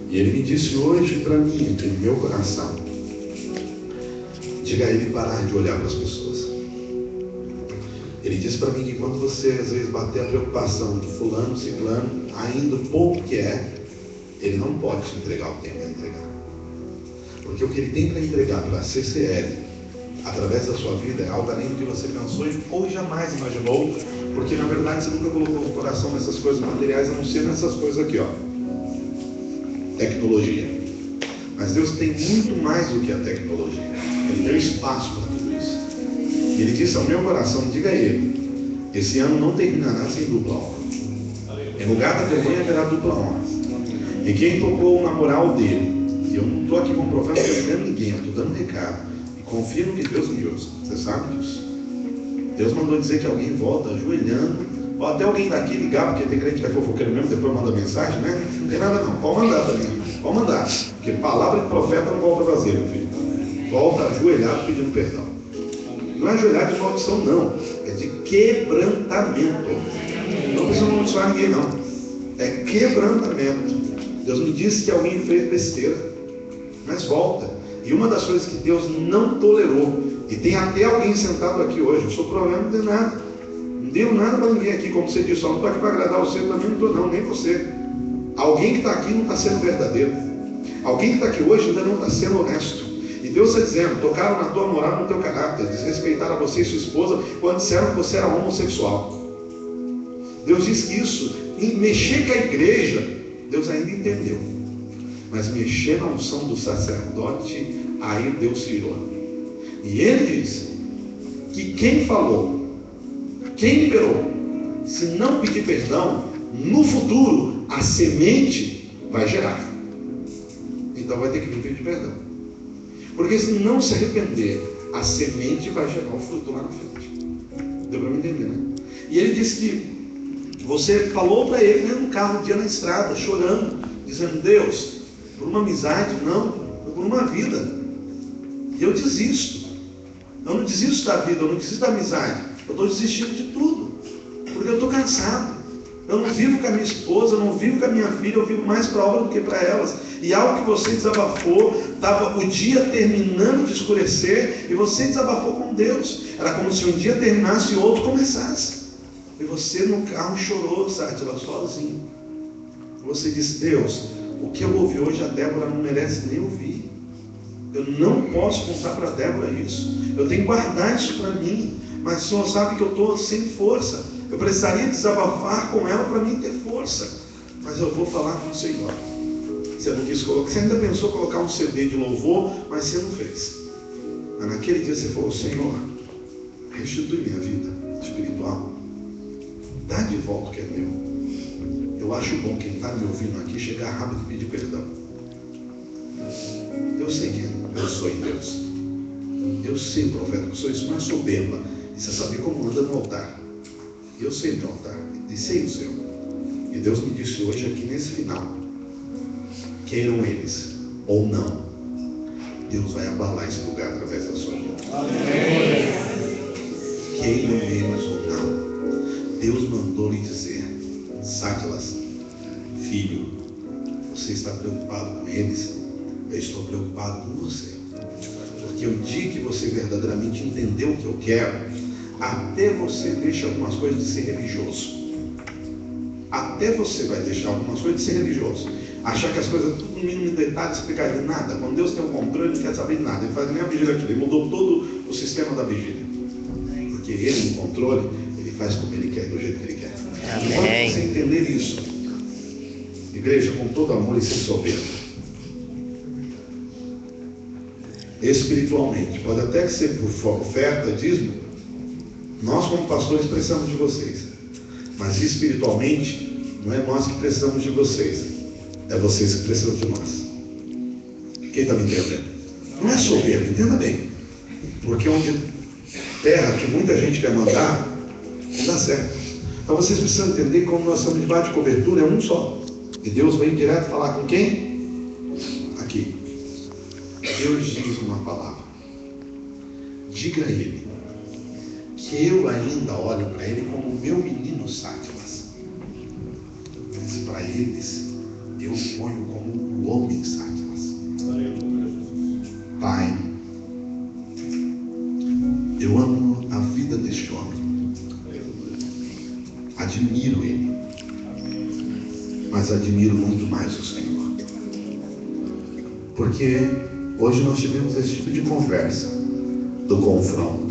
E Ele me disse hoje para mim, no meu coração, diga a Ele parar de olhar para as pessoas. Ele disse para mim que quando você às vezes bater a preocupação de fulano, ciclano, ainda o pouco que é, Ele não pode te entregar o que tem para entregar. Porque o que Ele tem para entregar para a CCL, através da sua vida, é algo além do que você pensou ou jamais imaginou, porque na verdade você nunca colocou o coração nessas coisas materiais, a não ser nessas coisas aqui, ó. Tecnologia. Mas Deus tem muito mais do que a tecnologia. Ele deu espaço para tudo isso. E Ele disse ao meu coração, diga a Ele, esse ano não terminará sem dupla honra. Em lugar da vergonha haverá dupla honra. E quem tocou na moral dele, e eu não estou aqui comprovando que eu não ninguém, eu estou dando um recado. E confia no que Deus me ouça. Você sabe disso. Deus mandou dizer que alguém volta ajoelhando, ou até alguém daqui ligar, porque tem crente que é fofoqueiro mesmo, depois manda mensagem, né? Não tem nada não, pode mandar também, pode mandar, porque palavra de profeta não volta vazia, meu filho. Volta ajoelhado pedindo perdão. Não é ajoelhar de maldição, não. É de quebrantamento. Não precisa amaldiçoar ninguém, não. É quebrantamento. Deus me disse que alguém fez besteira, mas volta. E uma das coisas que Deus não tolerou, e tem até alguém sentado aqui hoje, eu sou problema, não tem nada. Não deu nada para ninguém aqui, como você disse, só não estou aqui para agradar você, também não estou, não, nem você. Alguém que está aqui não está sendo verdadeiro. Alguém que está aqui hoje ainda não está sendo honesto. E Deus está dizendo, tocaram na tua moral, no teu caráter, desrespeitaram a você e sua esposa quando disseram que você era homossexual. Deus diz que isso, em mexer com a igreja, Deus ainda entendeu. Mas mexer na unção do sacerdote, aí Deus tirou. E ele diz que quem falou, quem liberou, se não pedir perdão, no futuro a semente vai gerar. Então vai ter que vir pedir perdão. Porque se não se arrepender, a semente vai gerar o fruto lá na frente. Deu para me entender, né? E ele disse que você falou para ele, né, no carro, um dia na estrada, chorando, dizendo, Deus, por uma amizade, não, por uma vida. E eu desisto. Eu não desisto da vida, eu não desisto da amizade. Eu estou desistindo de tudo. Porque eu estou cansado. Eu não vivo com a minha esposa, eu não vivo com a minha filha, eu vivo mais para a obra do que para elas. E algo que você desabafou, estava o dia terminando de escurecer, e você desabafou com Deus. Era como se um dia terminasse e outro começasse. E você no carro chorou, Sátila, sozinho. Você disse, Deus, o que eu ouvi hoje a Débora não merece nem ouvir. Eu não posso contar para a Débora isso. Eu tenho que guardar isso para mim. Mas o Senhor sabe que eu estou sem força. Eu precisaria desabafar com ela para mim ter força. Mas eu vou falar com o Senhor. Você não quis colocar. Você ainda pensou colocar um CD de louvor, mas você não fez. Mas naquele dia você falou, Senhor, restitui minha vida espiritual. Dá de volta o que é meu. Eu acho bom quem está me ouvindo aqui chegar rápido e pedir perdão. Eu sei que eu sou em Deus. Eu sei, profeta, que sou isso, não é soberba. Isso é saber como anda no altar. Eu sei no altar. E sei o seu. E Deus me disse hoje aqui nesse final, queiram eles ou não, Deus vai abalar esse lugar através da sua vida. Amém. Queiram eles ou não, Deus mandou lhe dizer, Sáquilas, filho, você está preocupado com eles, eu estou preocupado com você. Porque o dia que você verdadeiramente entendeu o que eu quero, até você deixa algumas coisas de ser religioso. Até você vai deixar algumas coisas de ser religioso. Achar que as coisas tudo no mínimo detalhe explicar de nada. Quando Deus tem um controle, ele não quer saber de nada. Ele faz nem a vigília aqui. Ele mudou todo o sistema da vigília. Porque ele, no controle, ele faz como ele quer, do jeito que ele quer. Amém. Enquanto você entender isso, igreja, com todo amor e sem soberba, espiritualmente, pode até ser por oferta, dízimo, nós como pastores precisamos de vocês, mas espiritualmente não é nós que precisamos de vocês, é vocês que precisam de nós. Quem está me entendendo? Não é soberba, entenda bem, porque onde terra que muita gente quer mandar, não dá certo. Então vocês precisam entender como nós estamos debaixo de cobertura, é um só, e Deus vem direto falar com quem? Aqui. Deus diz uma palavra, diga a ele que eu ainda olho para ele como meu menino Sáquilas, mas para eles eu ponho como o homem Sáquilas. Pai, eu amo a vida deste homem, admiro ele, mas admiro muito mais o Senhor, porque hoje nós tivemos esse tipo de conversa, do confronto.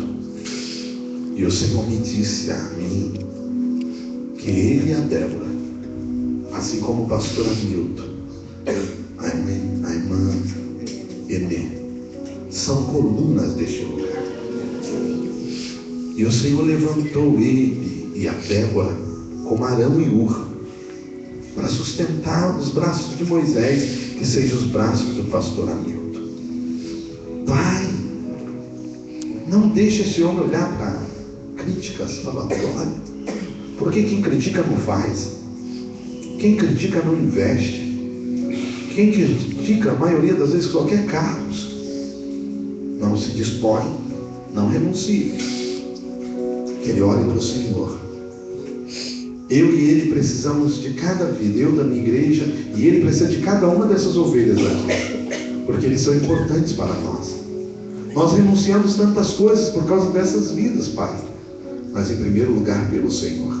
E o Senhor me disse a mim que ele e a Débora, assim como o pastor Hamilton, a irmã Enê, são colunas deste lugar. E o Senhor levantou ele e a Débora como Arão e Ur, para sustentar os braços de Moisés, que sejam os braços do pastor Hamilton. Pai, não deixe esse homem olhar para críticas, falatórias, porque quem critica não faz, quem critica não investe, quem critica a maioria das vezes qualquer cargo não se dispõe, Não renuncie. Que ele ore para o Senhor. Eu e ele precisamos de cada vida, eu da minha igreja, e ele precisa de cada uma dessas ovelhas aqui, porque eles são importantes para nós. Nós renunciamos tantas coisas por causa dessas vidas, Pai, mas em primeiro lugar pelo Senhor.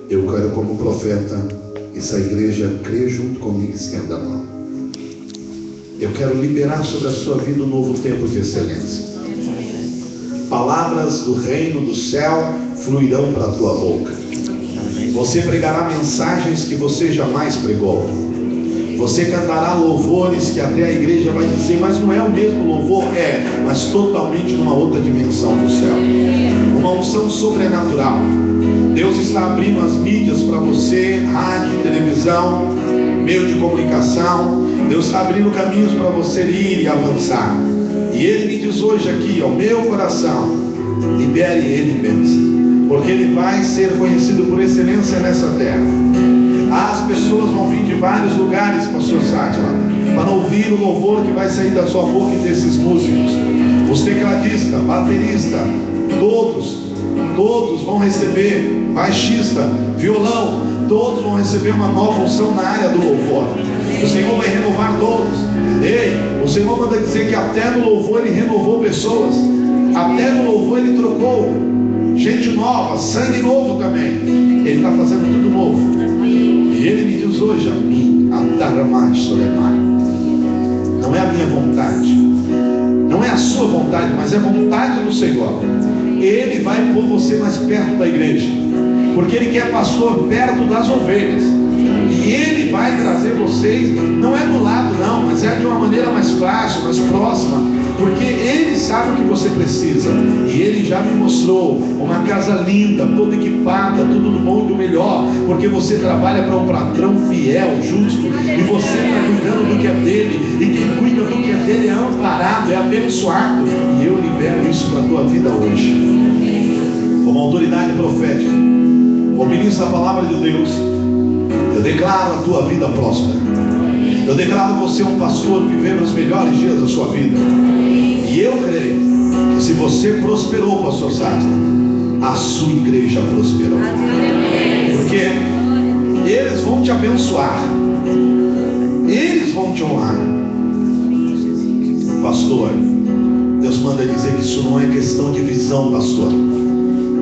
Eu quero, como profeta, essa igreja crê junto comigo e estenda a mão. Eu quero liberar sobre a sua vida um novo tempo de excelência. Palavras do reino do céu fluirão para a tua boca. Você pregará mensagens que você jamais pregou. Você cantará louvores que até a igreja vai dizer, mas não é o mesmo louvor? É, mas totalmente numa outra dimensão do céu. Uma unção sobrenatural. Deus está abrindo as mídias para você, rádio, televisão, meio de comunicação. Deus está abrindo caminhos para você ir e avançar. E Ele me diz hoje aqui, ao meu coração, libere Ele mesmo, porque Ele vai ser conhecido por excelência nessa terra. As pessoas vão vir de vários lugares, pastor Sátila, para ouvir o louvor que vai sair da sua boca e desses músicos. Os tecladistas, baterista, todos vão receber, baixista, violão, todos vão receber uma nova unção na área do louvor. O Senhor vai renovar todos. Ei, o Senhor manda dizer que até no louvor Ele renovou pessoas, até no louvor Ele trocou gente nova, sangue novo também. Ele está fazendo tudo novo. E Ele me diz hoje a mim, Ataramai Solemai, não é a minha vontade, não é a sua vontade, mas é a vontade do Senhor. Ele vai pôr você mais perto da igreja, porque Ele quer pastor perto das ovelhas. E Ele vai trazer vocês, não é do lado não, mas é de uma maneira mais fácil, mais próxima, porque Ele sabe o que você precisa. E Ele já me mostrou uma casa linda, toda equipada, tudo do bom e do melhor, porque você trabalha para um patrão fiel, justo, e você está cuidando do que é dele, e quem cuida do que é dele é amparado, é abençoado. E eu libero isso para a tua vida hoje, como autoridade profética, como ministro da palavra de Deus. Eu declaro a tua vida próspera. Eu declaro você um pastor vivendo os melhores dias da sua vida. E eu creio que se você prosperou, pastor Sátila, a sua igreja prosperou. Porque eles vão te abençoar, eles vão te honrar. Pastor, Deus manda dizer que isso não é questão de visão, pastor.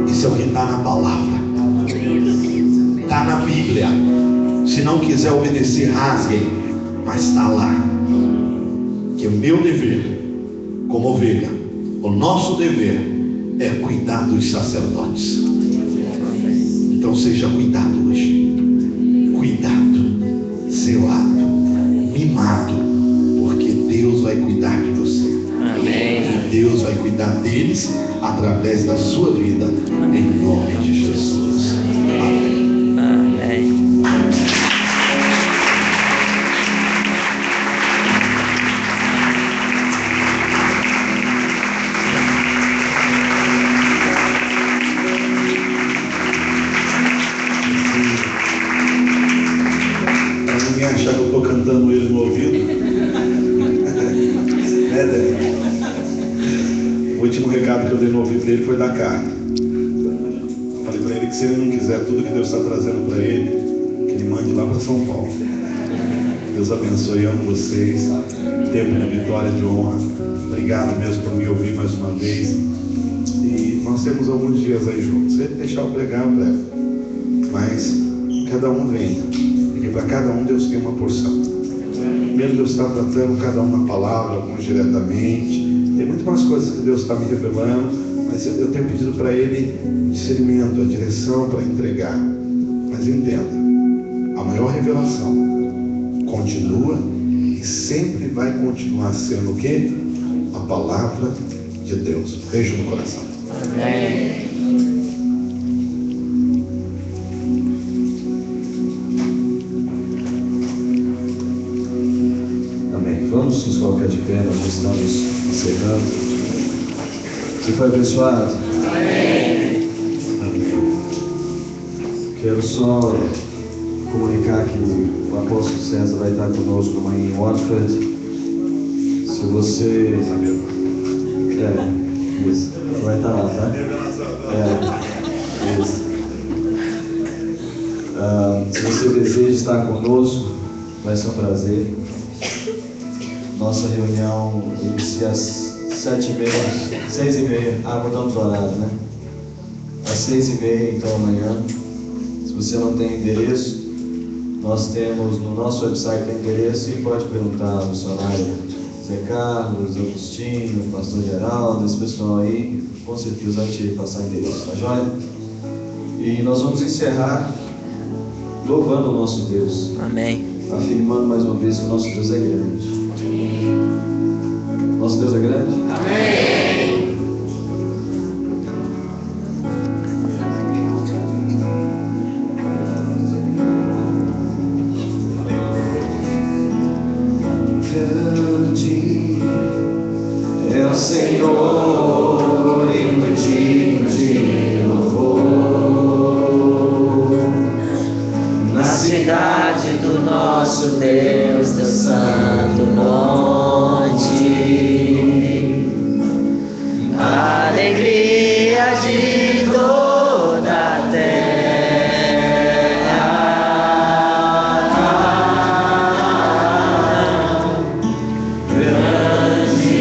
Isso é o que está na palavra, está na Bíblia. Se não quiser obedecer, rasguem, mas está lá. Que o meu dever, como ovelha, o nosso dever é cuidar dos sacerdotes. Então seja cuidado hoje, cuidado, zelado, mimado, porque Deus vai cuidar de você. Amém. Deus vai cuidar deles através da sua vida, em nome de Jesus. Amém. Amém. Para ninguém achar que eu estou cantando ele no ouvido. Né, Dani? O último recado que eu dei no ouvido dele foi da carta. Falei para ele que se ele não quiser tudo que Deus está trazendo para ele, que ele mande lá para São Paulo. Deus abençoe, amo vocês. Tempo de vitória, de honra. Obrigado mesmo por me ouvir mais uma vez. E nós temos alguns dias aí juntos. Se ele deixar eu pregar, eu prego. Mas cada um vem, porque para cada um Deus tem uma porção. Primeiro Deus está tratando cada um na palavra, alguns diretamente. Tem muito mais coisas que Deus está me revelando, mas eu tenho pedido para Ele discernimento, a direção para entregar. Mas entenda, a maior revelação continua e sempre vai continuar sendo o quê? A palavra de Deus. Beijo no coração. Amém. Amém. Vamos nos colocar de pé, nós estamos encerrando. Você foi abençoado? Amém. Amém. Quero só comunicar que o apóstolo César vai estar conosco amanhã em Watford. Se você Isso. Vai estar lá, tá? Isso. Se você deseja estar conosco, vai ser um prazer. Nossa reunião inicia às 7h30, 6h30. Mudamos o horário, né? Às 6h30, então amanhã. Se você não tem endereço, nós temos no nosso website tem endereço e pode perguntar ao missionário Zé Carlos, Agostinho, Pastor Geraldo, esse pessoal aí, com certeza vai te passar endereço, tá joia? E nós vamos encerrar louvando o nosso Deus. Amém. Afirmando mais uma vez que o nosso Deus é grande. Nosso Deus é grande? Amém. Grande é o Senhor e muito digno de louvor. Na Cidade do nosso Deus, do santo monte, a alegria de toda a terra. Grande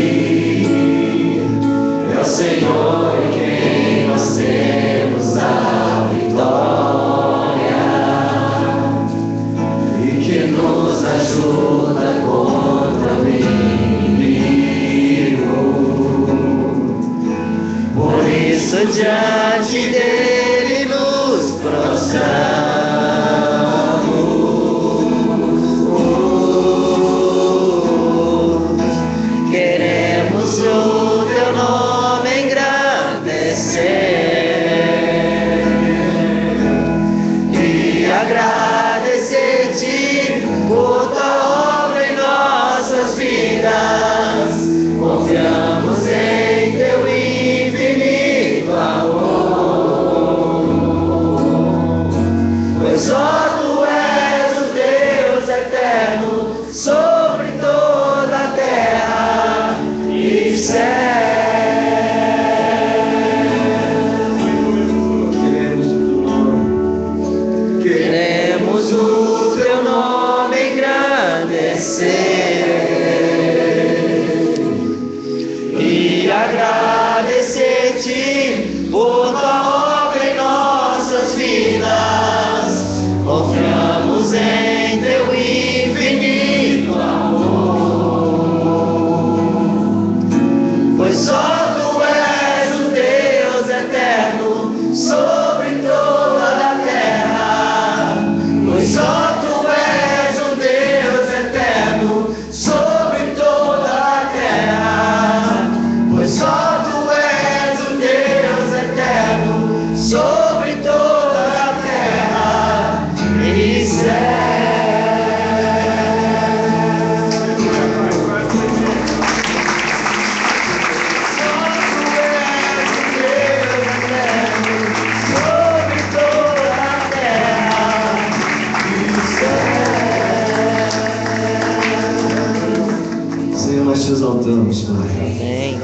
é o Senhor em quem nós temos a vitória, que nos ajuda contra o inimigo. Por isso diante dele nos prostramos. Queremos o teu nome engrandecer e agradecer-te por tua obra em nossas vidas. Confiamos em teu infinito amor, pois só tu és o Deus eterno sobre toda a terra e céu. Queremos o teu nome engrandecer e agradecer-te por tua obra em nossas vidas. Confiamos em teu infinito amor, pois só tu és o Deus eterno sobre toda a terra. Pois só tu és o Deus eterno sobre toda a terra. Pois só tu és o Deus eterno sobre toda a terra e céu. Senhor, nós te exaltamos, Pai. Amém.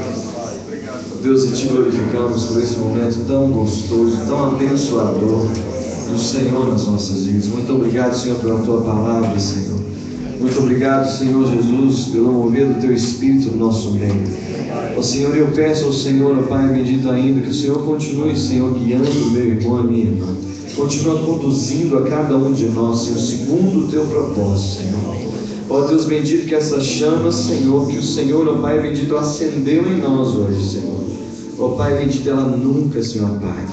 Deus, e te glorificamos por esse momento tão gostoso, tão abençoador do Senhor nas nossas vidas. Muito obrigado, Senhor, pela tua palavra, Senhor. Muito obrigado, Senhor Jesus, pelo mover do teu Espírito no nosso meio. Ó Senhor, eu peço ao Senhor, ó Pai bendito ainda, que o Senhor continue, Senhor, guiando o meu irmão, a minha irmã. Continua conduzindo a cada um de nós, Senhor, segundo o teu propósito, Senhor. Ó Deus bendito, que essa chama, Senhor, que o Senhor, ó Pai bendito, acendeu em nós hoje, Senhor. Ó Pai bendito, ela nunca, Senhor Pai.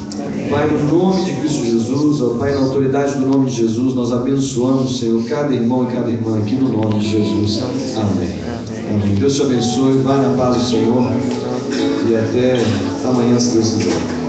Pai, no nome de Cristo Jesus, ó Pai, na autoridade do nome de Jesus, nós abençoamos, Senhor, cada irmão e cada irmã aqui no nome de Jesus. Amém. Amém. Deus te abençoe, vá na paz do Senhor e até amanhã, se Deus quiser.